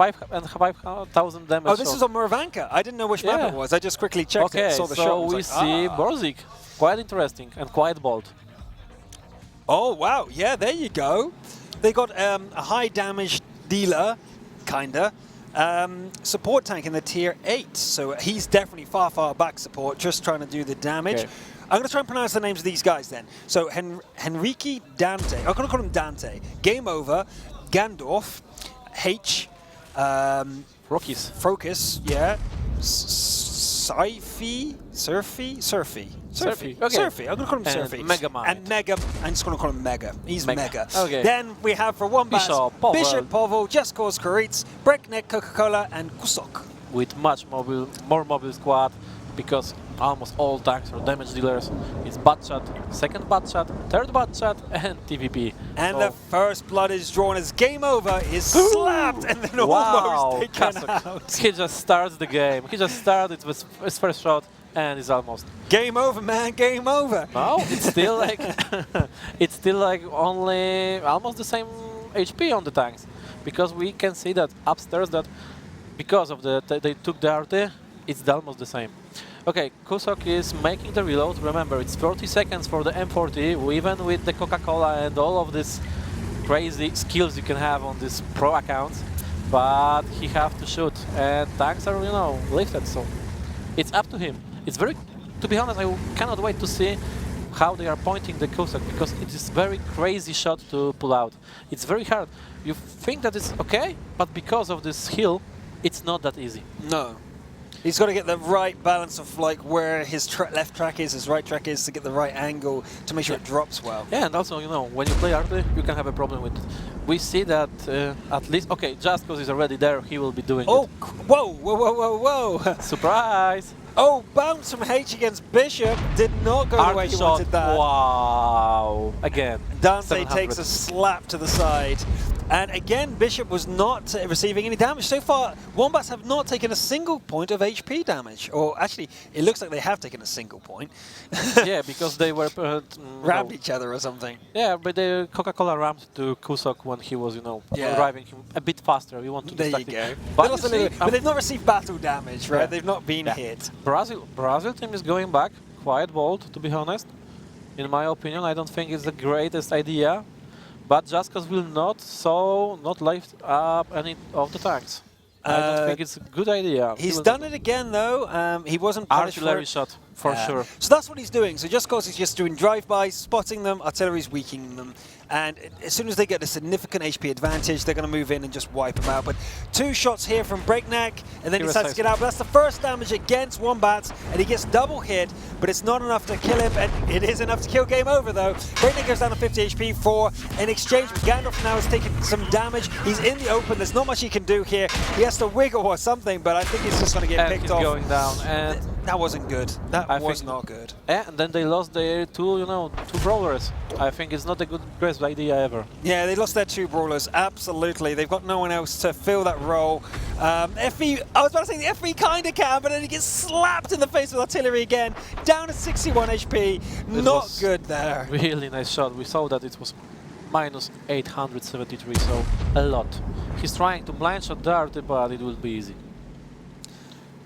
5,000 damage. Oh, this is on Muravanka. I didn't know which map it was. I just quickly checked it, saw the shot. So we see Borzik. Quite interesting and quite bold. Oh, wow. Yeah, there you go. They got a high damage dealer, kinda. Support tank in the tier 8. So he's definitely far, far back support, just trying to do the damage. Okay. I'm going to try and pronounce the names of these guys then. So Henrique Dante. I'm going to call him Dante. Game Over. Gandorf. H. Frocus, yeah. Surfy. Okay. Surfy. I'm going to call him Surfy. And Mega. I'm just going to call him Mega. He's Mega. Okay. Then we have for Wombats, Bishop, Povel, Just Cause, Canids, Breakneck, Coca-Cola, and Kusok. With much more mobile squad, because almost all tanks are damage dealers. It's butt shot, second butt shot, third butt shot, and TVP. And the first blood is drawn as Game Over is slapped and then almost taken out. He just starts the game. He just started with his first shot and it's almost game over, man. Game over. No, it's still like it's still like only almost the same HP on the tanks, because we can see that upstairs that because of they took the RT, it's almost the same. Okay, Kusok is making the reload. Remember, it's 30 seconds for the M40, even with the Coca-Cola and all of these crazy skills you can have on this pro accounts. But he have to shoot, and tanks are, you know, lifted, so it's up to him. It's very, to be honest, I cannot wait to see how they are pointing the Kusok, because it is very crazy shot to pull out. It's very hard. You think that it's okay, but because of this hill, it's not that easy. No. He's got to get the right balance of like where his left track is, his right track is, to get the right angle to make sure it drops well. Yeah, and also, you know, when you play RT, you can have a problem with it. We see that at least, okay, just because he's already there, he will be doing it. Oh, whoa, whoa, whoa, whoa, whoa. Surprise! Oh, bounce from H against Bishop. Did not go the way he wanted that. Wow. Again. Dante takes a slap to the side. And again, Bishop was not receiving any damage. So far, Wombats have not taken a single point of HP damage. Or actually, it looks like they have taken a single point. Yeah, because they were... rammed each other or something. Yeah, but the Coca-Cola rammed to Kusok when he was, you know, driving him a bit faster. We want to distract him. But, but they've not received battle damage, right? Yeah. They've not been hit. Brazil team is going back, quite bold, to be honest. In my opinion, I don't think it's the greatest idea. But Just Cause will not lift up any of the tanks. I don't think it's a good idea. He's done it again, though. He wasn't punished artillery shot, for sure. So that's what he's doing. So Just Cause is just doing drive-bys, spotting them, artillery's weakening them. And as soon as they get a significant HP advantage, they're going to move in and just wipe them out. But 2 shots here from Breakneck, and then he decides to get out. But that's the first damage against Wombats, and he gets double hit, but it's not enough to kill him, and it is enough to kill Game Over, though. Breakneck goes down to 50 HP for an exchange. Gandalf now is taking some damage. He's in the open. There's not much he can do here. He has to wiggle or something, but I think he's just going to get picked off. Going down, and that wasn't good. That was not good. Yeah, and then they lost their two brawlers. I think it's not a best idea ever. Yeah, they lost their 2 brawlers, absolutely. They've got no one else to fill that role. FE, I was about to say the FE kind of can, but then he gets slapped in the face with artillery again. Down to 61 HP. Not good there. Really nice shot. We saw that it was minus 873, so a lot. He's trying to blind shot Dart, but it will be easy.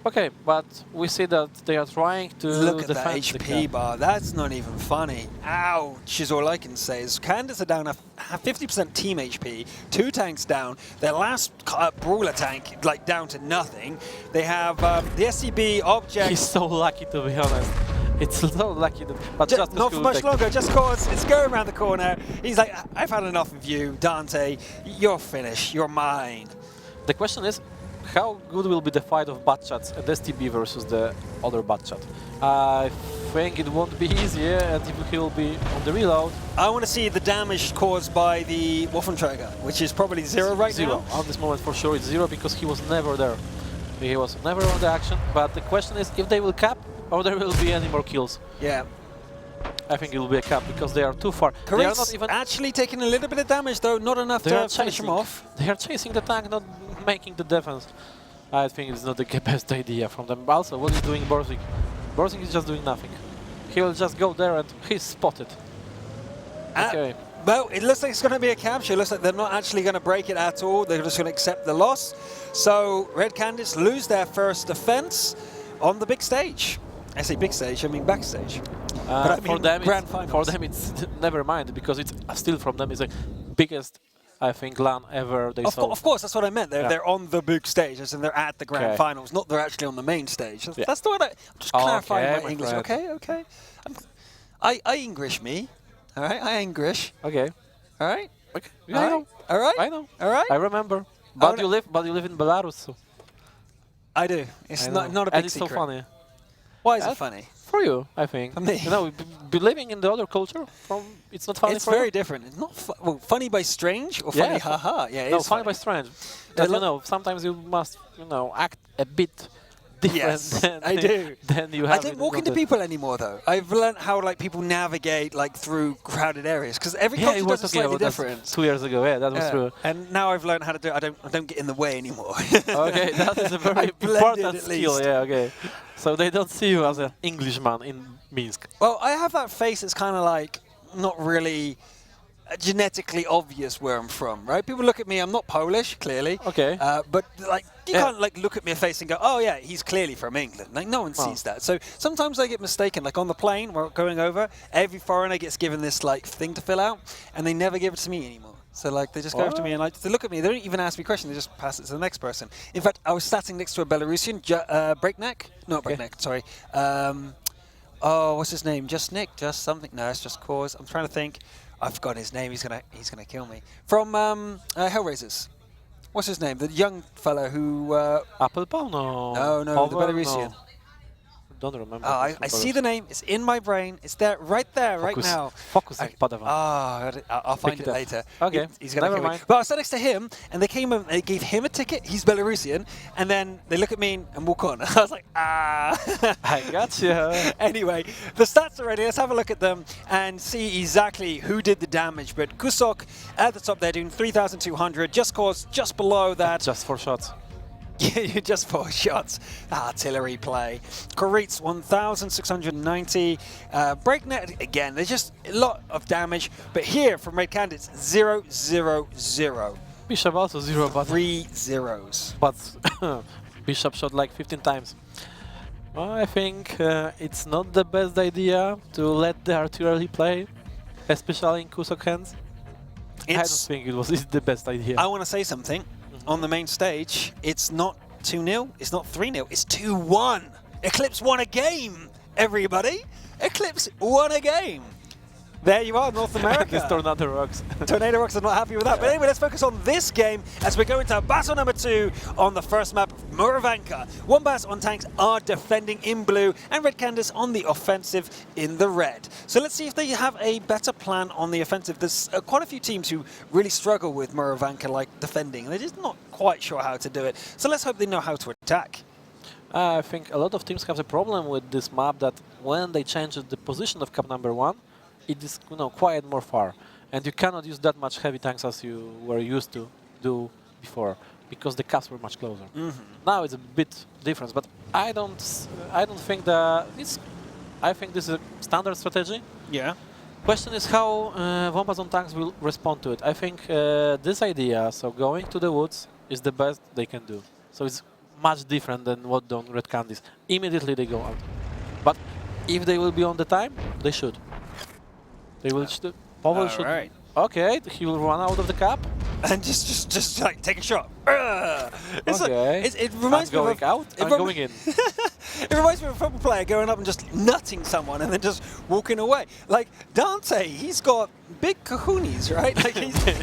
Okay, but we see that they are trying to look at that HP bar. That's not even funny. Ouch is all I can say. Is Canids are down a 50% team HP, 2 tanks down. Their last brawler tank like down to nothing. They have the SCB object. He's so lucky, to be honest. It's so lucky, but just not for much longer. Just Cause it's going around the corner. He's like, I've had enough of you, Dante. You're finished. You're mine. The question is, how good will be the fight of butt shots at STB versus the other butt shot? I think it won't be easy, and he will be on the reload. I want to see the damage caused by the Waffenträger, which is probably 0 right now. 0. On this moment, for sure, it's 0 because he was never there. He was never on the action. But the question is if they will cap or there will be any more kills. Yeah. I think it will be a cap because they are too far. They are not even actually taking a little bit of damage, though, not enough to finish him off. They are chasing the tank, not making the defense. I think it's not the best idea from them. Also, what is doing Borzik? Borzik is just doing nothing. He will just go there and he's spotted. Okay. Well, it looks like it's going to be a capture. It looks like they're not actually going to break it at all. They're just going to accept the loss. So Red Canids lose their first defense on the big stage. I say big stage, I mean backstage. But I mean grand finals. For them, it's never mind, because it's still from them. It's the biggest, I think, LAN ever they saw. Of course, that's what I meant. They're on the big stage, as in they're at the grand finals, not they're actually on the main stage. That's the one I'm just clarifying my English. Okay. I English me. All right, I English. Okay. All right. Okay. Yeah, All right. I know. All right. I remember. But you live in Belarus, so. I do. It's not a big and it's secret. so funny. Why is it funny? For you, I think. For me. You know, living in the other culture, it's not funny. It's for very you? different. It's not funny by strange or funny haha. Yeah, no, it's funny by strange. But you know, sometimes you must, act a bit different. Yes, than I do. Than you have. I don't walk into people anymore, though. I've learned how people navigate through crowded areas, because every culture does it slightly different. 2 years ago, yeah, that was true. And now I've learned how to do it. I don't get in the way anymore. Okay, that is a very important skill. Yeah, okay. So they don't see you as an Englishman in Minsk. Well, I have that face that's kind of not really genetically obvious where I'm from, right? People look at me, I'm not Polish, clearly. Okay. But you can't look at me face and go, oh yeah, he's clearly from England. No one sees that. So sometimes I get mistaken. On the plane, we're going over, every foreigner gets given this thing to fill out, and they never give it to me anymore. So they just go up to me and they look at me. They don't even ask me questions. They just pass it to the next person. In fact, I was sitting next to a Belarusian, Breakneck. No, Breakneck. Sorry. What's his name? Just Nick? Just something? No, it's just Cause. I'm trying to think. I've forgotten his name. He's gonna kill me. From Hellraisers. What's his name? The young fellow who. Applebaum? No. No, the Belarusian. No. Don't remember. I see the name. It's in my brain. It's there, right now. Focus, Padawan. I'll find it later. Okay, he's gonna never kill mind. me. But I was sat next to him, and they came and they gave him a ticket. He's Belarusian, and then they look at me and walk on. I was like, I gotcha. Anyway, the stats are ready. Let's have a look at them and see exactly who did the damage. But Kusok at the top there doing 3,200. Just Cause just below that. Just 4 shots. Yeah, just 4 shots. Artillery play. Koritz 1,690. Breakneck again. There's just a lot of damage. But here from Red Canids, 0, 0, 0. Bishop also 0, but 3 zeros. But Bishop shot 15 times. Well, I think it's not the best idea to let the artillery play, especially in Kusok hands. I don't think it's the best idea. I want to say something. On the main stage, it's not 2-0, it's not 3-0, it's 2-1. Eclipse won a game, everybody. Eclipse won a game. There you are, North America. This Tornado Rocks. Tornado Rocks are not happy with that. But anyway, let's focus on this game as we go into battle number 2 on the first map, Muravanka. Wombats on tanks are defending in blue, and Red Canids on the offensive in the red. So let's see if they have a better plan on the offensive. There's quite a few teams who really struggle with Muravanka defending. They're just not quite sure how to do it. So let's hope they know how to attack. I think a lot of teams have a problem with this map, that when they change the position of cap number 1, it is quite more far, and you cannot use that much heavy tanks as you were used to do before, because the caps were much closer. Now it's a bit different, but I don't think that it's. I think this is a standard strategy. Yeah. Question is how Wombats on tanks will respond to it. I think this idea, so going to the woods, is the best they can do. So it's much different than what done Red Canids. Immediately they go out, but if they will be on the time, they should. They will. Pavel should. Right. Okay, he will run out of the cap and just take a shot. It's okay. It reminds me of out. I'm going in. It reminds me of a football player going up and just nutting someone and then just walking away. Like Dante, he's got big cojones, right?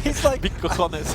He's like big cojones.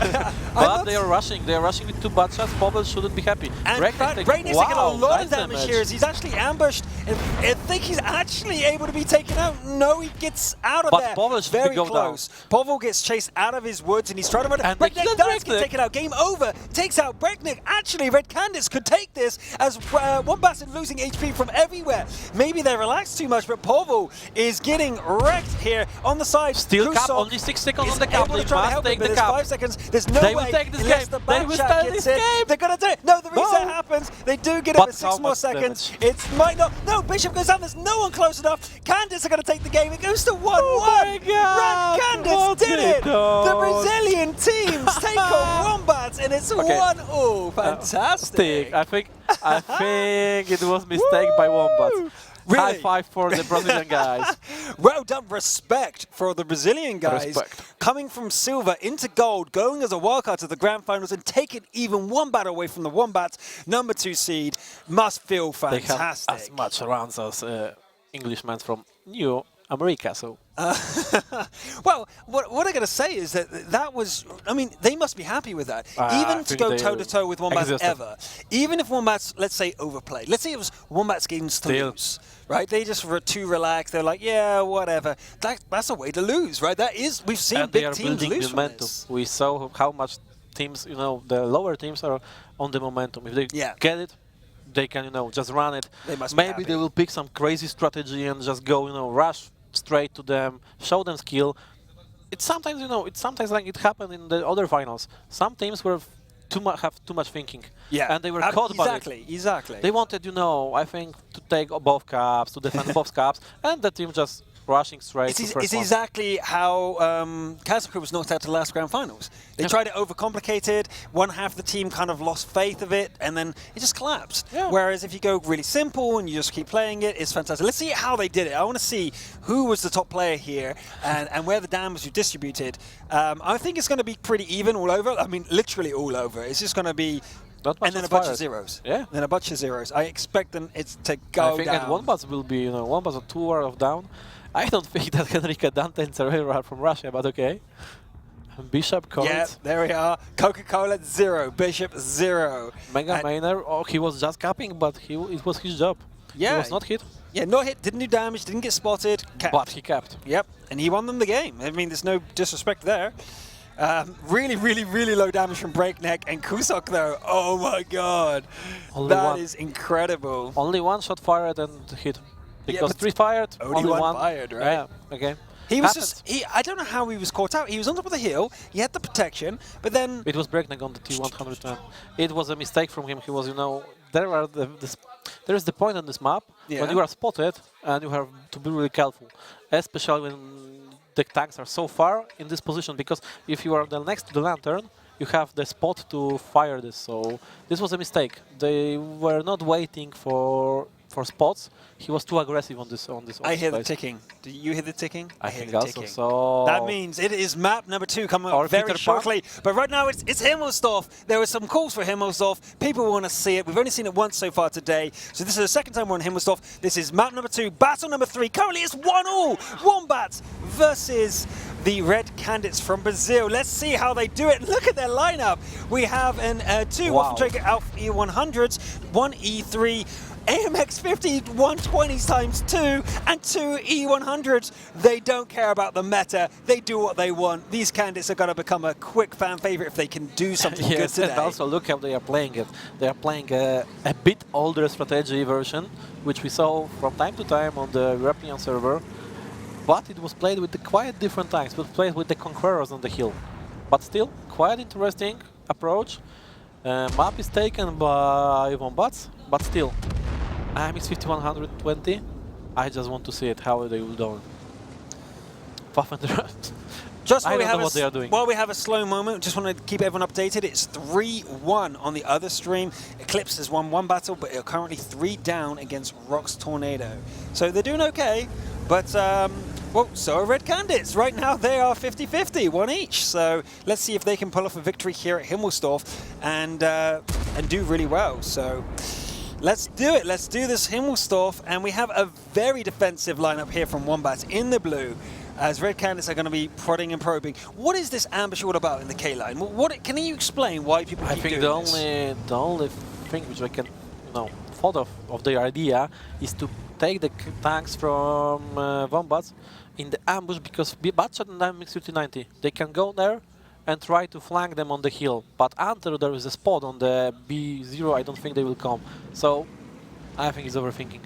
But they are rushing. They are rushing with 2 bad shots. Pavel shouldn't be happy. And Breakneck's taking a lot of damage here as he's actually ambushed. And I think he's actually able to be taken out. No, he gets out of there. Pavel should very go close. down. Pavel gets chased out of his woods and he's trying to run. And Breakneck does get taken out. Game over. Takes out Breakneck. Actually, Red Canids could take this as Wombats are losing HP from everywhere. Maybe they relaxed too much, but Pavel is getting wrecked here on the side. Still cap, only 6 seconds on the cap. They must take the cap. 5 seconds. There's no way will take this unless game. the They back will chat take gets this in. game. They're going to do it. No, the reset happens. happens. They do get it But for 6 how more much seconds. damage? It might not. No, Bishop goes down. There's no one close enough. Canids are going to take the game. It goes to 1-1. my God, Red Canids what did they it. The done? Brazilian teams take on Wombats, and it's Okay. 1-0. Fantastic. I think it was mistake by Wombats. Really? High five for the Brazilian guys. Well done. Respect for the Brazilian guys. Respect. Coming from silver into gold, going as a wildcard to the grand finals and taking even one battle away from the Wombats, number 2 seed, must feel They have fantastic. as much rounds as Englishmen from New America, so Well, what I got to say is that was, I mean, they must be happy with that. I Even to think go they toe-to-toe with Wombats exhausted. ever. Even if Wombats, let's say, overplayed. Let's say it was Wombats games to Still. lose, right? They just were too relaxed. They're like, yeah, whatever. That's a way to lose, right? That is, we've seen and they big are teams building lose from momentum. this. We saw how much teams, the lower teams are on the momentum. If they Yeah. get it, they can, just run it. They must be Maybe happy. they will pick some crazy strategy and just go, rush straight to them, show them skill. It's sometimes, it's sometimes like it happened in the other finals. Some teams were have too much thinking. Yeah. And they were caught by it. Exactly. They wanted, I think, to take both caps, to defend both caps, and the team just rushing straight to first It's one. exactly how Kazakhstan was knocked out to the last grand finals. They Yeah. tried it overcomplicated. One half of the team kind of lost faith of it, and then it just collapsed. Yeah. Whereas if you go really simple and you just keep playing it, it's fantastic. Let's see how they did it. I want to see who was the top player here and where the damage was distributed. I think it's going to be pretty even all over. I mean, literally all over. It's just going to be... Not much And then a was bunch of fired. zeros. Yeah. Then a bunch of zeros. I expect them to go I think down. at Wombats will be, Wombats are 2 hours of down. I don't think that Henrique Dante and Serrero are from Russia, but okay. Bishop, Yeah, Canids, there we are. Coca-Cola, 0. Bishop, 0. Mega And- Mainer, he was just capping, but it was his job. Yeah. He was not hit, Yeah, not hit, didn't do damage, didn't get spotted. Capped. but he capped. Yep, and he won them the game. I mean, there's no disrespect there. Really, really, really low damage from Breakneck. And Kusok, though, oh my god. Only That one. is incredible. Only one shot fired and hit. Because but 3 fired, only one fired, right? Yeah, okay. He was Happens. I don't know how he was caught out. He was on top of the hill, he had the protection, but then... It was Breakneck on the T110. It was a mistake from him. He was, there is the point on this map Yeah. when you are spotted and you have to be really careful, especially when the tanks are so far in this position. Because if you are next to the lantern, you have the spot to fire this. So this was a mistake. They were not waiting for spots. He was too aggressive on this. I hear the place. ticking. Do you hear the ticking? I hear think the also ticking. so. That means it is map number 2 coming Or up very Peter Pan. shortly. But right now it's Himmelsdorf. There were some calls for Himmelsdorf. People want to see it. We've only seen it once so far today. So this is the second time we're on Himmelsdorf. This is map number 2, battle number 3. Currently it's 1-1. Wombats versus the Red Canids from Brazil. Let's see how they do it. Look at their lineup. We have two Wow. Waffentrager Alpha E100s, one E3, AMX 50 120s times 2 and 2 E100s. They don't care about the meta. They do what they want. These candidates are going to become a quick fan favorite if they can do something good Yes, today. and also look how they are playing it. They are playing a bit older strategy version, which we saw from time to time on the European server. But it was played with the quite different tanks. It was played with the Conquerors on the hill. But still, quite interesting approach. Map is taken by Wombats, but still, AMX 5120. I just want to see it, how they will do it. Just I while we don't have know what they are doing. While we have a slow moment, just want to keep everyone updated. It's 3-1 on the other stream. Eclipse has won 1 battle, but are currently 3 down against Rock's Tornado. So they're doing okay, but well, so are Red Canids. Right now they are 50-50, 1 each. So let's see if they can pull off a victory here at Himmelsdorf and do really well. So let's do it. Let's do this Himmelsdorf. And we have a very defensive lineup here from Wombats in the blue, as Red Canids are going to be prodding and probing. What is this ambush all about in the K-line? What can you explain why people keep doing I this? think the only thing which I can thought of their idea is to take the tanks from Wombats in the ambush, because Batshot and AMX 5090, they can go there and try to flank them on the hill. But until there is a spot on the B0, I don't think they will come. So I think it's overthinking.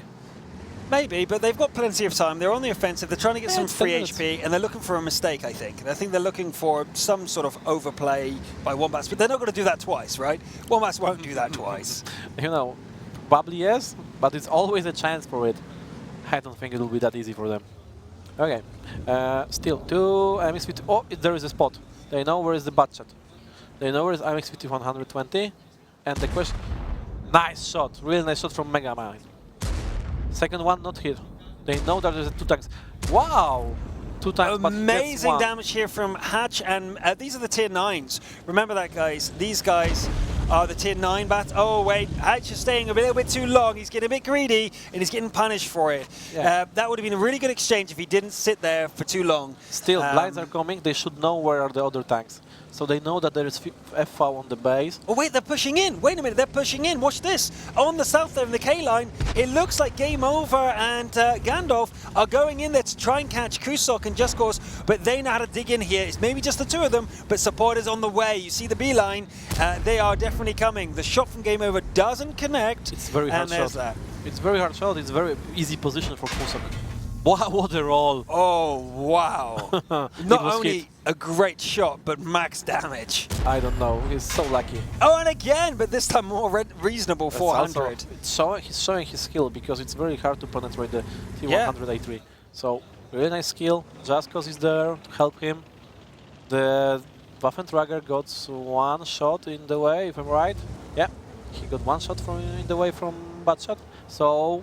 Maybe, but they've got plenty of time. They're on the offensive. They're trying to get some it's 10 free minutes. HP, and they're looking for a mistake, I think. And I think they're looking for some sort of overplay by Wombats, but they're not going to do that twice, right? Wombats won't do that twice. You know, probably yes, but it's always a chance for it. I don't think it will be that easy for them. Okay, still, 2 MX-50. Oh, there is a spot. They know where is the budget. They know where is MX-50 120. And the question... Nice shot, really nice shot from Mega Man. Second one not hit. They know that there's 2 tanks. Wow! 2 tanks, but he gets Amazing 1. damage here from Hatch, and these are the tier 9s. Remember that, guys. These guys are the tier 9 bats. Oh, wait, Hatch is staying a little bit too long. He's getting a bit greedy, and he's getting punished for it. Yeah. That would have been a really good exchange if he didn't sit there for too long. Still, blinds are coming. They should know where are the other tanks. So they know that there is FV on the base. Oh wait, they're pushing in. Wait a minute, they're pushing in. Watch this. On the south there in the K line, it looks like Game Over and Gandalf are going in there to try and catch Kusok and Just Cause, but they know how to dig in here. It's maybe just the 2 of them, but support is on the way. You see the B line. They are definitely coming. The shot from Game Over doesn't connect. It's very hard and there's shot. that. It's very hard shot. It's very easy position for Kusok. Wow, what a roll! Oh, wow. It Not was only hit. a great shot, but max damage. I don't know. He's so lucky. Oh, and again, but this time more reasonable, That's 400. also, he's showing his skill because it's very hard to penetrate the T100A3. So, really nice skill. Just Cause is there to help him. The Waffentrager got 1 shot in the way, if I'm right. Yeah, he got 1 shot in the way from bad shot. So,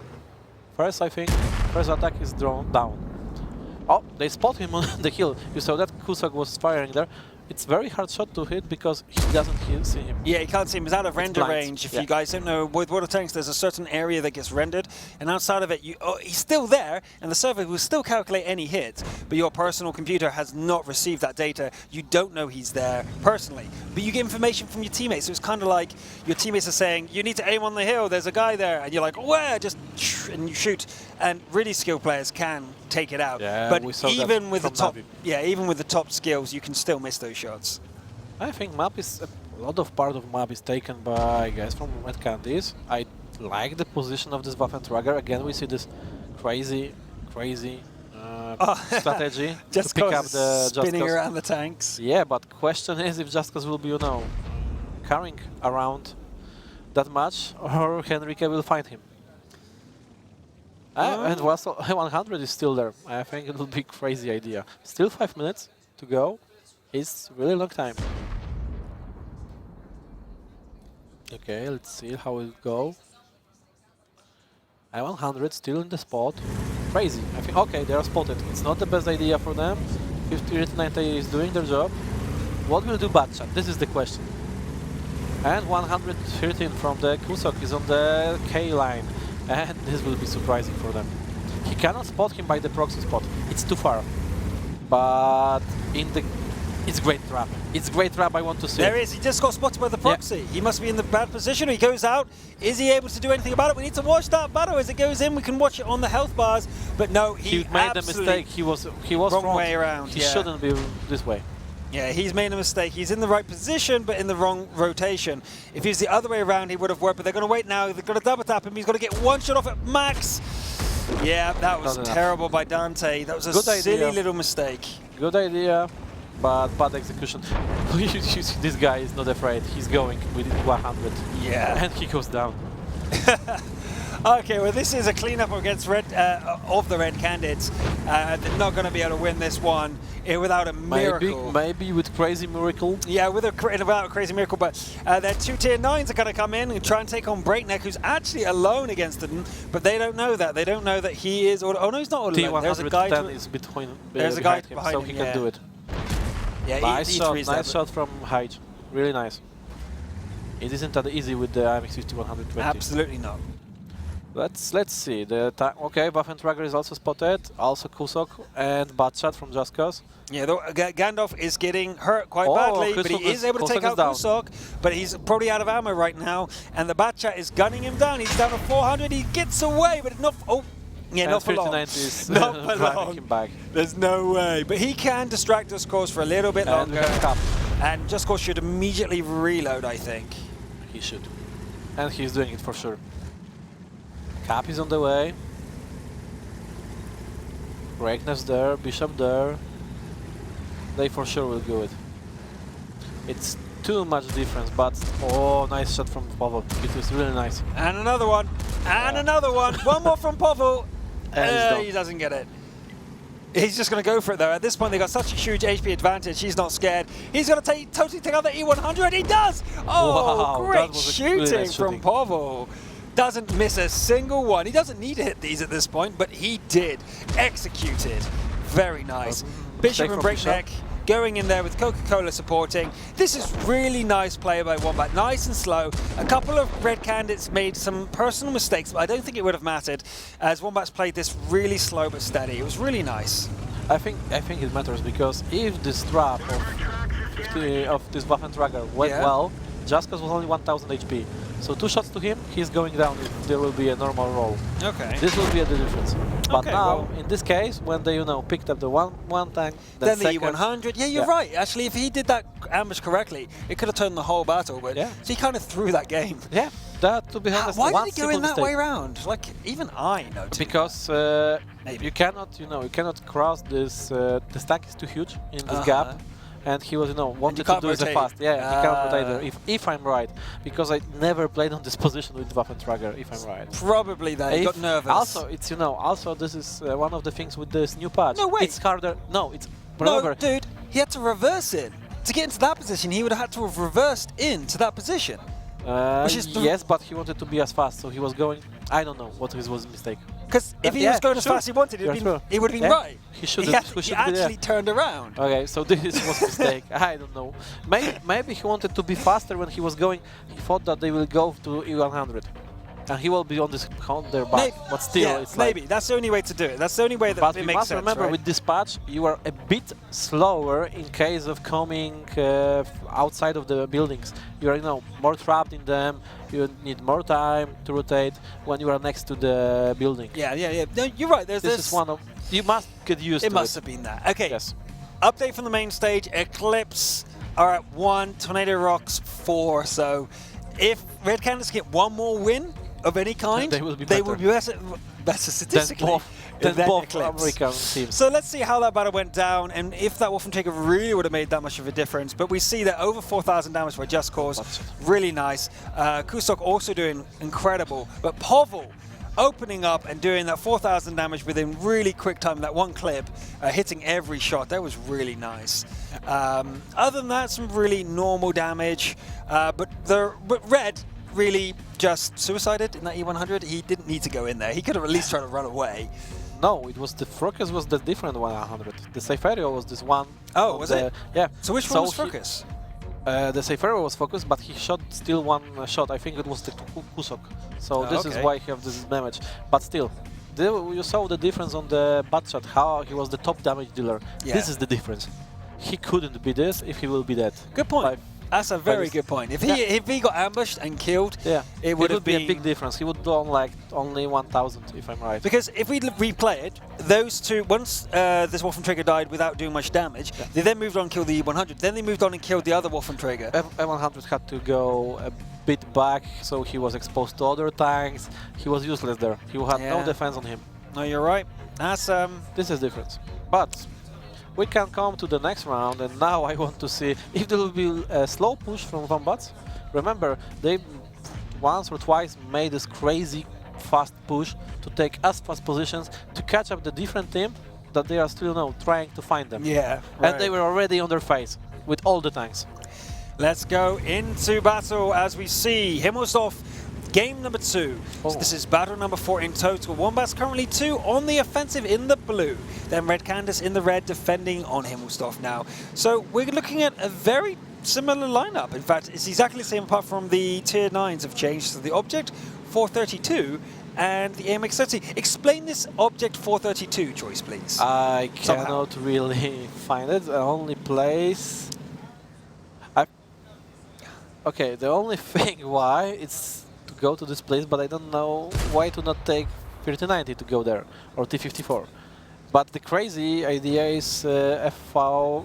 first I think, first attack is drawn down. Oh, they spot him on the hill. You saw that Kusok was firing there. It's very hard shot to hit because he doesn't see him. Yeah, you can't see him. He's out of render blind. range. If Yeah. you guys don't know, with water tanks, there's a certain area that gets rendered, and outside of it, he's still there, and the server will still calculate any hit, but your personal computer has not received that data. You don't know he's there personally, but you get information from your teammates. So it's kind of like your teammates are saying, you need to aim on the hill, there's a guy there, and you're like, where? Just and you shoot. And really skilled players can take it out. Yeah, but we saw that even with the from top, Navi. even with the top skills, you can still miss those shots. I think map is a lot of part of map is taken by guys from Canids. I like the position of this Waffentrager. Again, we see this crazy strategy Just to pick up Cause the spinning Just Cause. around the tanks. Yeah, but question is if Just Cause will be, you know, carrying around that much, or Henrique will find him. And also 100 is still there. I think it will be crazy idea. Still 5 minutes to go. It's really long time. Okay, let's see how it go. I-100 still in the spot. Crazy. I think, okay, they are spotted. It's not the best idea for them. 5090 is doing their job. What will do Batshot? This is the question. And 113 from the Kusok is on the K line. And this will be surprising for them. He cannot spot him by the proxy spot. It's too far. But in the... It's great trap. It's great trap, I want to see. There is. He just got spotted by the proxy. He must be in the bad position. He goes out. Is he able to do anything about it? We need to watch that battle as it goes in. We can watch it on the health bars. But no, He made a mistake. He was wrong front. way around. He yeah. shouldn't be this way. Yeah, he's made a mistake. He's in the right position, but in the wrong rotation. If he was the other way around, he would have worked. But they're going to wait now. They're going to double tap him. He's going to get 1 shot off at max. Yeah, that was terrible by Dante. That was a silly little mistake. Good idea, but bad execution. You see, this guy is not afraid. He's going with 100. Yeah. And he goes down. Okay, well, this is a cleanup against of the Red Canids. They're not going to be able to win this one without a miracle. Maybe with crazy miracle. Yeah, without a crazy miracle, but their 2 tier 9s are going to come in and try and take on Breakneck, who's actually alone against them, but they don't know that. They don't know that he is... Oh, no, he's not alone. There's a guy is behind him, so he can do it. Yeah, nice shot from Hyde. Really nice. It isn't that easy with the MX-50 120. Absolutely not. Let's see. Okay, Waffentrager is also spotted. Also Kusok and Batshot from Just Cause. Yeah, Gandalf is getting hurt quite badly, but he is able to take out Kusok, but he's probably out of ammo right now, and the Batchat is gunning him down. He's down to 400. He gets away, but not... Oh, yeah, and not for long. Is not for long. Him back. There's no way. But he can distract Just Cause for a little bit longer. And Just Cause should immediately reload, I think. He should. And he's doing it for sure. Cap is on the way. Breakness there, Bishop there. They for sure will do it. It's too much difference, but oh, nice shot from Pavel. It was really nice. And another one. And another one. One more from Pavel. He doesn't get it. He's just going to go for it, though. At this point, they got such a huge HP advantage. He's not scared. He's going to totally take out the E100. He does! Oh, wow, great shooting from Pavel. Doesn't miss a single one. He doesn't need to hit these at this point, but he did. Executed. Very nice. Bishop and Breakneck going in there with Coca-Cola supporting. This is really nice play by Wombat. Nice and slow. A couple of red Canids made some personal mistakes, but I don't think it would have mattered as Wombats played this really slow but steady. It was really nice. I think it matters because if this trap of this Waffentrager went well, Jaskos was only 1000 HP. So 2 shots to him, he's going down if there will be a normal roll. Okay. This will be the difference. But Okay, now, well, in this case, when they picked up the one tank, then the second, E100. Yeah, you're right. Actually, if he did that ambush correctly, it could have turned the whole battle. But so he kind of threw that game. Yeah, that to be honest. Why did he go in that way around? Like even I know. Because you cannot cross this. The stack is too huge in this gap. And he was, wanted to do it fast. Yeah, he can't rotate there, if I'm right. Because I never played on this position with Waffentrager, if I'm right. Probably that. He got nervous. Also, it's, also this is one of the things with this new patch. No, wait. It's harder. No, it's... Remember, no, dude, he had to reverse it. To get into that position, he would have had to have reversed into that position. Yes, but he wanted to be as fast, so he was going... I don't know what was his mistake. Because if he was going as fast as he wanted, it would have been right. He actually turned around. Okay, so this was a mistake. I don't know. Maybe he wanted to be faster when he was going. He thought that they will go to E100. And he will be on their back. But still, it's maybe. That's the only way to do it. That's the only way that it makes sense. But you must remember, with this patch, you are a bit slower in case of coming outside of the buildings. You are, more trapped in them. You need more time to rotate when you are next to the building. Yeah. No, you're right. This is one of... You must get used to it. It must have been that. Okay. Yes. Update from the main stage. Eclipse are at 1, Tornado Rocks 4. So if Red Canids get one more win of any kind, they will be better statistically than both American teams. So let's see how that battle went down and if that Waffentrager really would have made that much of a difference. But we see that over 4,000 damage for Just Cause, really nice. Kustok also doing incredible, but Pavel opening up and doing that 4,000 damage within really quick time, that one clip, hitting every shot, that was really nice. Other than that, some really normal damage, but Red really just suicided in that E100. He didn't need to go in there. He could have at least tried to run away. No, it was the Focus was the different 100. The Cypherio was this one. Oh, was it? Yeah. So which one was Focus? The Cypherio was focused, but he shot still one shot. I think it was the Kusok. So this is why he has this damage. But still, you saw the difference on the butt shot, how he was the top damage dealer. Yeah. This is the difference. He couldn't be this if he will be that. Good point. That's a very good point. If he got ambushed and killed, it would be a big difference. He would do on like only 1,000, if I'm right. Because if we replay it, those two, once this Waffentrager died without doing much damage, they then moved on and killed the E100. Then they moved on and killed the other Waffentrager. E100 had to go a bit back, so he was exposed to other tanks. He was useless there. He had no defense on him. No, you're right. That's This is different. But we can come to the next round, and now I want to see if there will be a slow push from Wombats. Remember, they once or twice made this crazy fast push to take as fast positions to catch up the different team that they are still trying to find them. Yeah, and they were already on their face with all the tanks. Let's go into battle as we see Himmelsdorf. Game number 2. So this is battle number 4 in total. Wombats currently 2 on the offensive in the blue. Then Red Canids in the red defending on Himmelsdorf now. So we're looking at a very similar lineup. In fact, it's exactly the same apart from the tier 9s have changed. So the object 432 and the AMX30. Explain this object 432 choice, please. I cannot really find it. The only place... Okay, the only thing why it's go to this place, but I don't know why to not take 3090 to go there, or T54. But the crazy idea is FV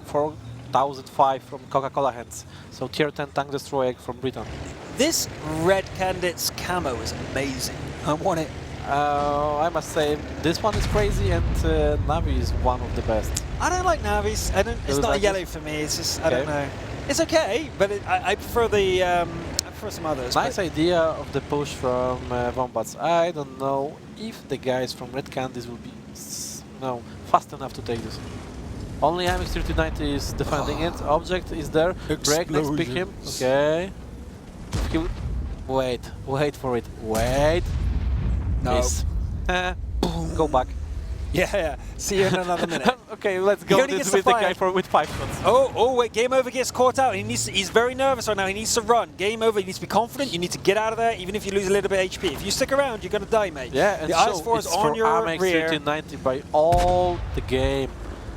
4005 from Coca-Cola hands, so tier 10 tank destroyer from Britain. This Red Canids camo is amazing. I want it I must say, this one is crazy, and Navi is one of the best. I don't like Navis. I don't. It's not a yellow for me. It's just I don't know. It's okay, but I prefer the I prefer some others. Nice idea of the push from Wombats. I don't know if the guys from Red Canids will be fast enough to take this. Only MX-3090 is defending it. Object is there. Break, next pick him. Okay. Wait for it. Wait. No. Miss. Go back. Yeah. See you in another minute. Okay, let's go with the guy with 5 shots. Oh, wait, game over gets caught out. He's very nervous right now. He needs to run. Game over, he needs to be confident. You need to get out of there, even if you lose a little bit of HP. If you stick around, you're going to die, mate. Yeah, and the IS-4 is on your rear. MX-3090 by all the game.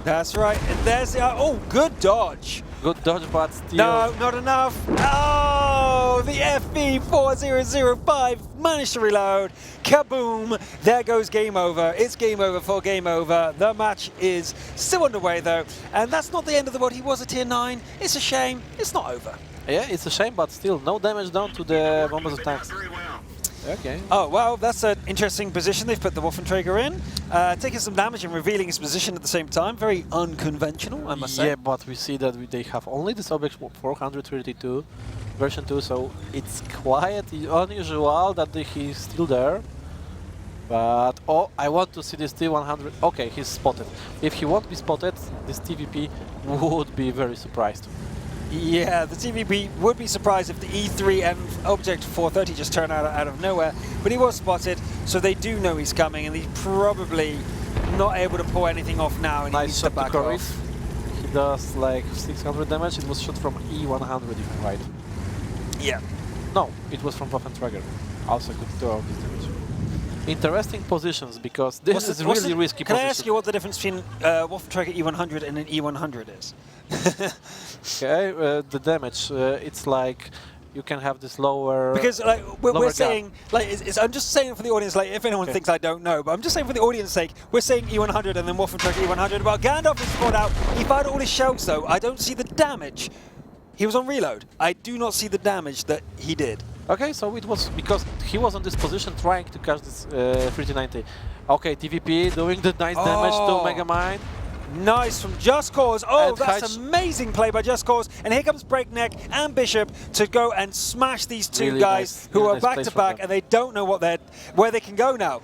That's right. And there's the... Oh, good dodge. Good dodge, but still... No, not enough. Oh, the FV4005 managed to reload. Kaboom. There goes game over. It's game over for game over. The match is still underway, though. And that's not the end of the world. He was a tier 9. It's a shame. It's not over. Yeah, it's a shame, but still, no damage down to the Wombats attacks. Okay. Oh, well, that's an interesting position they've put the Waffenträger in. Taking some damage and revealing his position at the same time. Very unconventional, I must say. Yeah, but we see that they have only this object 432 version 2, so it's quite unusual that he's still there. But, oh, I want to see this T100. Okay, he's spotted. If he won't be spotted, this TVP would be very surprised. Yeah, the TVP would be surprised if the E3 and Object 430 just turn out of nowhere, but he was spotted, so they do know he's coming, and he's probably not able to pull anything off now, and he needs to back off. He does like 600 damage. It was shot from E100, if I'm right. Yeah. No, it was from Waffenträger. Also could do all this damage. Interesting positions, because this is really risky Can position. I ask you what the difference between Waffenträger E100 and an E100 is? Okay, the damage, it's like you can have this lower... Because like we're saying, like I'm just saying it for the audience, like if anyone thinks I don't know, but I'm just saying for the audience's sake, we're saying E100 and then Waffenträger E100. Well, Gandalf is brought out. He fired all his shells though. I don't see the damage. He was on reload. I do not see the damage that he did. Okay, so it was because he was on this position trying to catch this 3090. Okay, TVP doing the nice damage to Megamind. Nice from Just Cause. Oh, And that's amazing play by Just Cause. And here comes Breakneck and Bishop to go and smash these two Really guys nice, who really are back nice to place back, and they don't know where they can go now.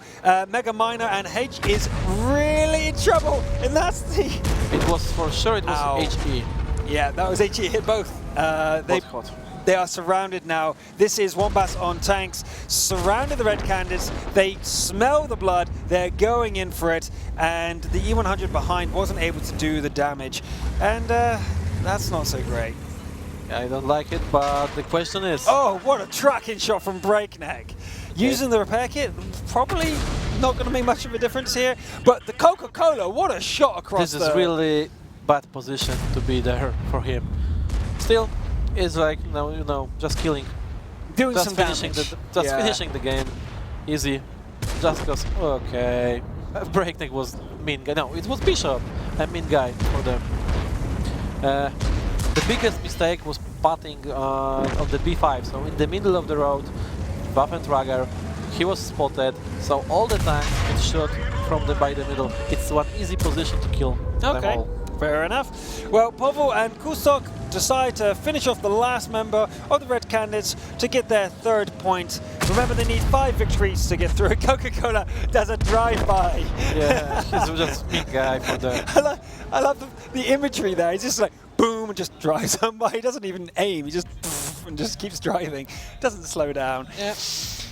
Mega Miner and H is really in trouble, and that's the... It was for sure, it was HE. Yeah, that was HE, hit both. Hot. They are surrounded now. This is Wombats on tanks, surrounding the Red Canids. They smell the blood. They're going in for it. And the E100 behind wasn't able to do the damage. And that's not so great. I don't like it, but the question is... Oh, what a tracking shot from Breakneck. Using the repair kit, probably not going to make much of a difference here. But the Coca-Cola, what a shot across This is really bad position to be there for him. Still, it's like, just killing. Doing just some finishing damage. Finishing the game. Easy. Just because, okay. Breakneck was mean guy. No, it was Bishop, a mean guy for them. The biggest mistake was putting on the B5, so in the middle of the road, Waffenträger, he was spotted, so all the time it's shot by the middle. It's one easy position to kill them all. Fair enough. Well, Pavel and Kustok decide to finish off the last member of the Red Canids to get their 3rd point. Remember, they need 5 victories to get through. Coca-Cola does a drive-by. Yeah, he's just a big guy for the... I love the imagery there. He's just like, boom, and just drives on by. He doesn't even aim. He just and just keeps driving. Doesn't slow down. Yeah.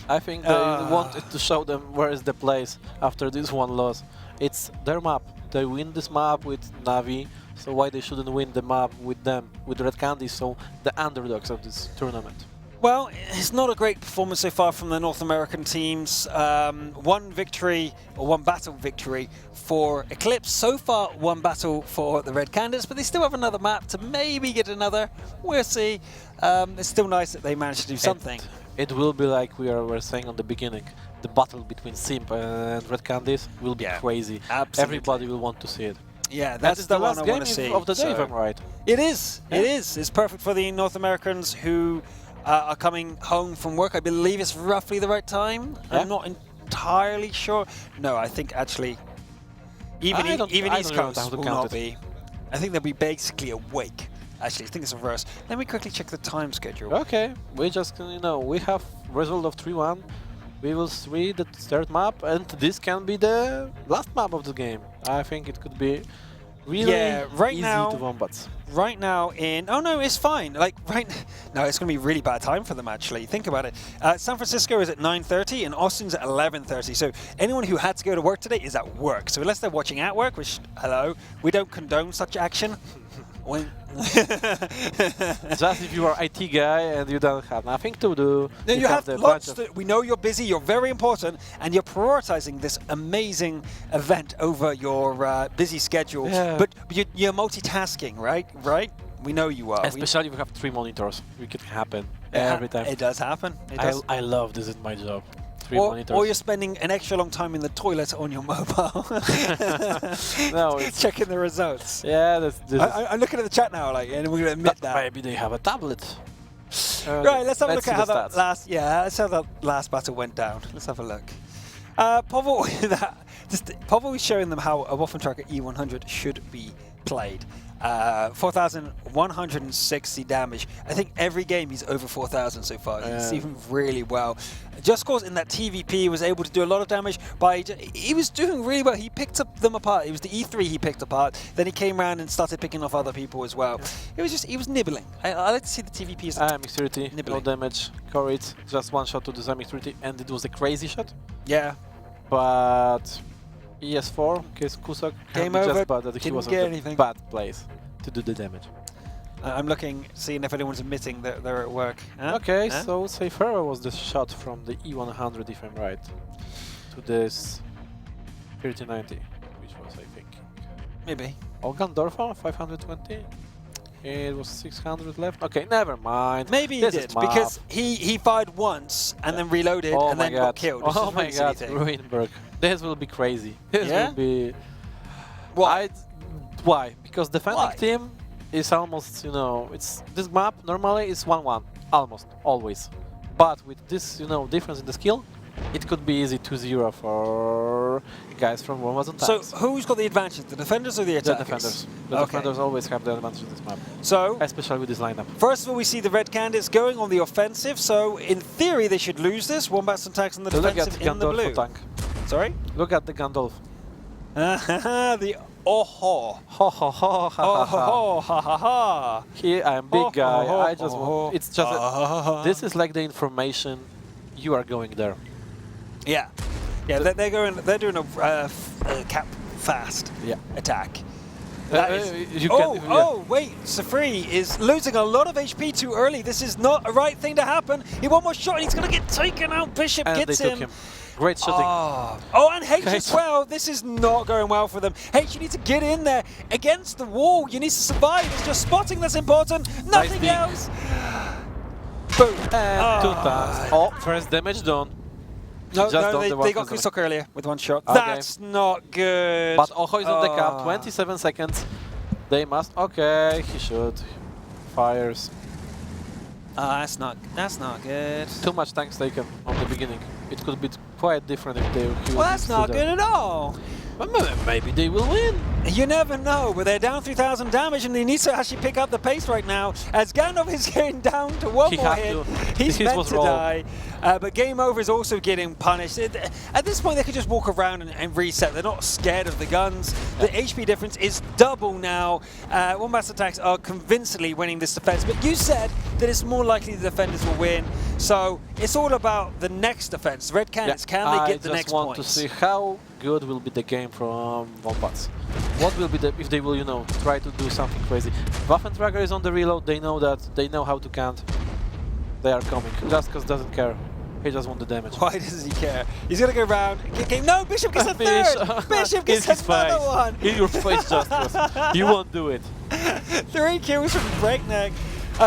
I think they wanted to show them where is the place after this one loss. It's their map. They win this map with Navi, so why they shouldn't win the map with them, with Red Canids, so the underdogs of this tournament? Well, it's not a great performance so far from the North American teams. One victory, or one battle victory for Eclipse. So far, one battle for the Red Canids, but they still have another map to maybe get another. We'll see. It's still nice that they managed to do something. It will be like we were saying on the beginning. The battle between Simp and Red Canids will be crazy. Absolutely. Everybody will want to see it. Yeah, that's the last one I game want to see. of the day, if I'm right. It is. It is. It's perfect for the North Americans who are coming home from work. I believe it's roughly the right time. Yeah. I'm not entirely sure. No, I think actually, even I don't East know Coast how to will count not it. be. I think they'll be basically awake. Actually, I think it's reverse. Let me quickly check the time schedule. Okay, we just, we have result of 3-1. We will see the third map, and this can be the last map of the game. I think it could be really right easy now- to Wombats. Right now oh no, it's fine. Like no, it's going to be really bad time for them actually. Think about it. San Francisco is at 9:30 and Austin's at 11:30. So anyone who had to go to work today is at work. So unless they're watching at work, which hello, we don't condone such action. When Just if you are IT guy and you don't have nothing to do, No, you have the lots bunch of we know you're busy, you're very important, and you're prioritizing this amazing event over your busy schedule. Yeah. But you're multitasking, right? Right? We know you are. especially if you have 3 monitors, it can happen We- every time. It does happen. It does. I love this in my job. 3 Or monitors. you're spending an extra long time in the toilet on your mobile. No, it's Checking the results. yeah. This I'm looking at the chat now, like, and we're going to admit that. maybe they have a tablet. Right, let's have a look see at how the that stats. let's how that last battle went down. Let's have a look. Pavel, Pavel is showing them how a Waffen Tracker E100 should be played. 4,160 damage. I think every game he's over 4,000 so far. He's even really well. Just Cause in that TVP was able to do a lot of damage, but he was doing really well. He picked them apart. It was the E3 he picked apart. Then he came around and started picking off other people as well. It was just, he was nibbling. I like to see the TVP as MX30, no nibbling. damage. Corid, just one shot to the MX30, and it was a crazy shot. Yeah. But ES4, case Kusok, Game just over, bad that he didn't was get on anything. the bad place to do the damage. I'm looking, seeing if anyone's admitting that they're at work. Huh? Okay, Huh? so Safer was the shot from the E100, if I'm right, to this 3090, which was, I think, Maybe. Olgandorfa 520. It was 600 left. Okay, never mind. Maybe he This did, is map. because he fired once and then reloaded Oh and my then god. got killed. This Oh is my really god, silly thing. Ruinberg. This will be crazy. This Yeah? will be... Why? Why? Because defending Why? team is almost, it's this map normally is 1-1, almost, always. But with this, difference in the skill, it could be easy 2-0 for guys from Wombats and So Tanks. who's got the advantage, the defenders or the The attackers? defenders. The Okay. defenders always have the advantage in this map, So, especially with this lineup. first of all, we see the red Canids going on the offensive, so in theory they should lose this. Wombats and Tanks on the So look at defensive in the Gandalf blue. tank. Sorry? Look at the Gandalf. The oh-ho. Ho ho ho ha ha ha. Oh-ho, ha-ha-ha. Here I am big Oh, guy. oh, I just oh, want. It's just. oh. This is like the information. You are going there. Yeah. Yeah, they're going. They're doing a cap fast Yeah. attack. That is- you oh, can, oh, wait, Safri is losing a lot of HP too early. This is not a right thing to happen. He one more shot and he's going to get taken out. Bishop And gets they took him. Great shooting. Oh, and H as H. well. This is not going well for them. H, you need to get in there against the wall. You need to survive. It's just spotting that's important. Nothing ding. else. Boom. And 2 times. Oh, first damage done. No, Just no, done the they got weapons Kusok earlier with one shot. Okay. That's not good. But Oho is on the cap. Ah. 27 seconds. They must. Okay, he should. Fires. That's not good. Too much tanks taken on the beginning. It could be quite different if they. Well, that's not good at all. But maybe they will win. You never know, but they're down 3,000 damage and they need to actually pick up the pace right now as Gandalf is getting down to one He more had hit. to. He's This meant was to wrong. die. But Game Over is also getting punished. At this point, they could just walk around and reset. They're not scared of the guns. The HP difference is double now. Wombats Attacks are convincingly winning this defense, but you said that it's more likely the defenders will win. So it's all about the next defense. Red Canids, can they get the next I just want points? to see how good will be the game from Wombats. What will be the if they will, try to do something crazy. Waffentrager is on the reload. They know that. They know how to count. They are coming. Just because doesn't care. He just want the damage. Why does he care? He's going to go around. No, Bishop gets a third. Bishop In gets his another face. one. In your face, just you won't do it. 3 kills from Breakneck.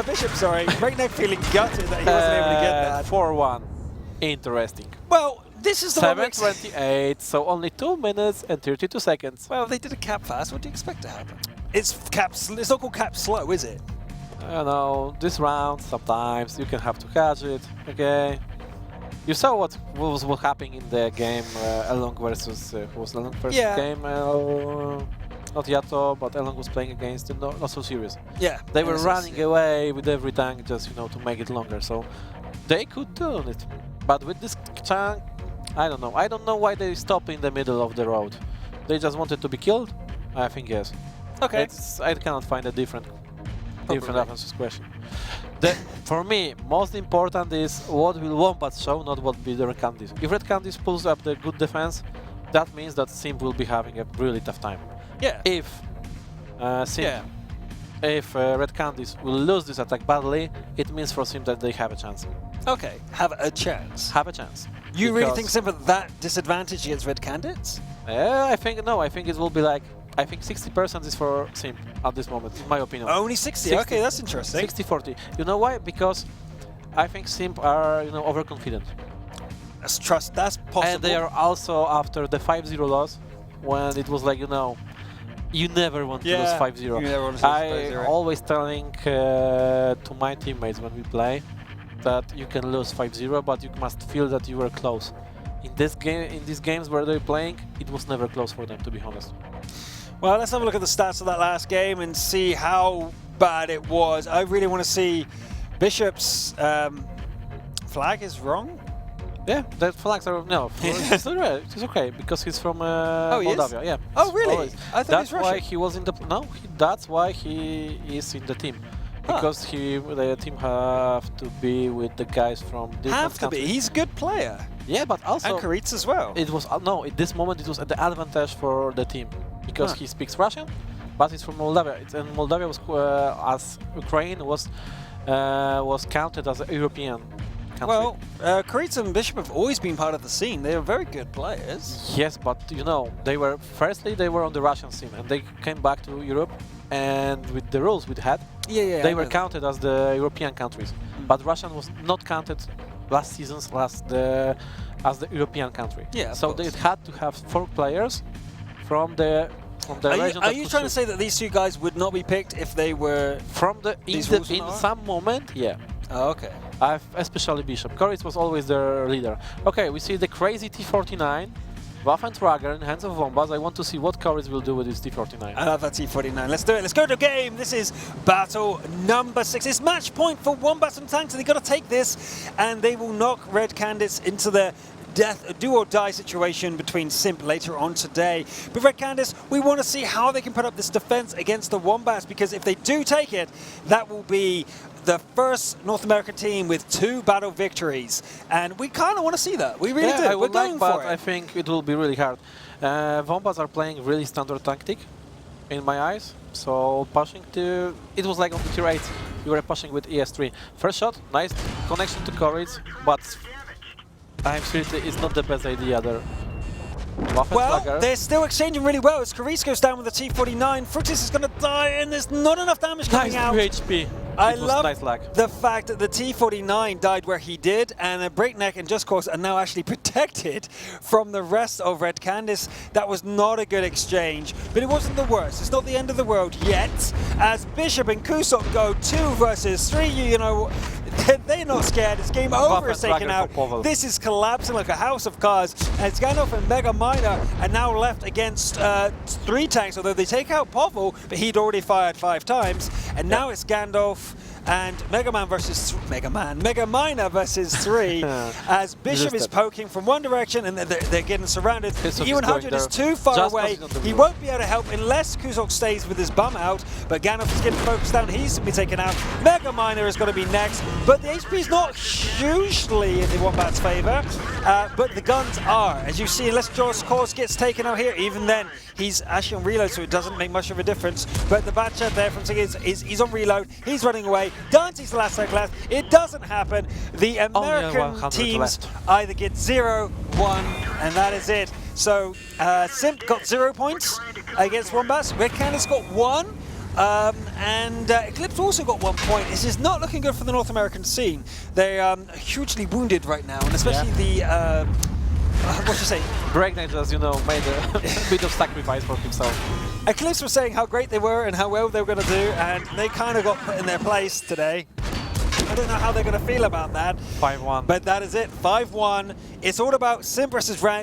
Bishop, sorry. Breakneck feeling gutted that he wasn't able to get that. 4-1. Interesting. Well, this is the one. 7:28. So only 2 minutes and 32 seconds. Well, they did a cap fast. What do you expect to happen? It's it's not called cap slow, is it? This round sometimes you can have to catch it. Okay. You saw what was happening in the game Elong versus who was Elong versus Yeah. game? Not Yato, but Elong was playing against not so serious. Yeah. They were Innocence, running yeah. away with every tank just to make it longer. So they could do it, but with this tank, I don't know. I don't know why they stopped in the middle of the road. They just wanted to be killed. I think yes. Okay. I cannot find a different Probably. answer to this question. For me, most important is what will Wombats show, not what will the Red Canids. If Red Canids pulls up the good defense, that means that Simp will be having a really tough time. Yeah. If Red Canids will lose this attack badly, it means for Simp that they have a chance. Okay. Have a chance. Have a chance. You really Because, think Simp at that disadvantage against Red Canids? I think no. I think it will be like 60% is for Simp at this moment, in my opinion. Only 60. 60. Okay, that's interesting. 60-40. You know why? Because I think Simp are overconfident. That's trust. That's possible. And they are also after the 5-0 loss, when it was like, you never want to lose 5-0. You never want to lose I 5-0. always telling to my teammates when we play that you can lose 5-0, but you must feel that you were close. In these games where they're playing, it was never close for them, to be honest. Well, let's have a look at the stats of that last game and see how bad it was. I really want to see Bishop's flag is wrong. Yeah, the flags are it's alright. It's okay because he's from he is? Moldavia. Yeah. Oh, really? Always. I thought That's he was why Russian. he was in the that's why he is in the team. Because the team have to be with the guys from different Have to be. countries. He's a good player. Yeah, but also And Canids as well. it was no. At this moment, it was at the advantage for the team because he speaks Russian, but he's from Moldavia. And Moldavia was as Ukraine was counted as a European country. Well, Canids and Bishop have always been part of the scene. They are very good players. Yes, but they were on the Russian scene and they came back to Europe, and with the rules we had, Yeah. they were counted as the European countries. But Russian was not counted last seasons as the European country. Yeah, of so they course. had to have 4 players from the region. Are you trying to say that these two guys would not be picked if they were from the these rules were in not? some moment? Yeah. Oh, okay. Especially Bishop. Canids was always their leader. Okay, we see the crazy T49, Waffentrager in the hands of Wombats. I want to see what Canids will do with his T49. I love that T49. Let's do it. Let's go to game. This is battle number 6. It's match point for Wombats and Tanks, and they've got to take this, and they will knock Red Canids into the do or die situation between Simp later on today. But Red Canids, we want to see how they can put up this defense against the Wombats, because if they do take it, that will be the first North American team with 2 battle victories, and we kind of want to see that. We really do. I We're would going like, for but it. I think it will be really hard. Wombats are playing really standard tactic, in my eyes. So pushing to, it was like on the tier 8, you were pushing with ES3. First shot, nice connection to Canids, but I'm sure it's not the best idea there. Well, they're still exchanging really well as Canids goes down with the T49. Fructis is going to die, and there's not enough damage coming out. Nice HP. I It was love nice lag. the fact that the T49 died where he did, and Breakneck and Just Cause are now actually protected from the rest of Red Canids. That was not a good exchange, but it wasn't the worst. It's not the end of the world yet, as Bishop and Kusok go 2 versus 3. You know, they're not scared. It's game over. It's taken out. This is collapsing like a house of cards, and it's Gandalf and Mega Miner are now left against 3 tanks, although they take out Povel, but he'd already fired 5 times, and now it's Gandalf and Mega Miner versus 3 as Bishop is poking from one direction and they're getting surrounded. Ewan 100 is too far away. He won't be able to help unless Kusok stays with his bum out, but Gandalf is getting focused down. He's to be taken out. Mega Miner is going to be next, but the HP is not hugely in the Wombats' favor, but the guns are. As you see, unless Jaws Cause gets taken out here, even then he's actually on reload, so it doesn't make much of a difference. But the bad shot there from Tiggs is he's on reload. He's running away. Dante's the last class. It doesn't happen. The American teams either get 0, 1, and that is it. So Simp got 0 points against Wombats. Red Canids got 1. And Eclipse also got 1 point. This is not looking good for the North American scene. They're hugely wounded right now, and especially the what you say? Breakneck just, made a bit of sacrifice for himself. Eclipse was saying how great they were and how well they were going to do, and they kind of got put in their place today. I don't know how they're going to feel about that. 5-1. But that is it, 5-1. It's all about Sim versus Rat.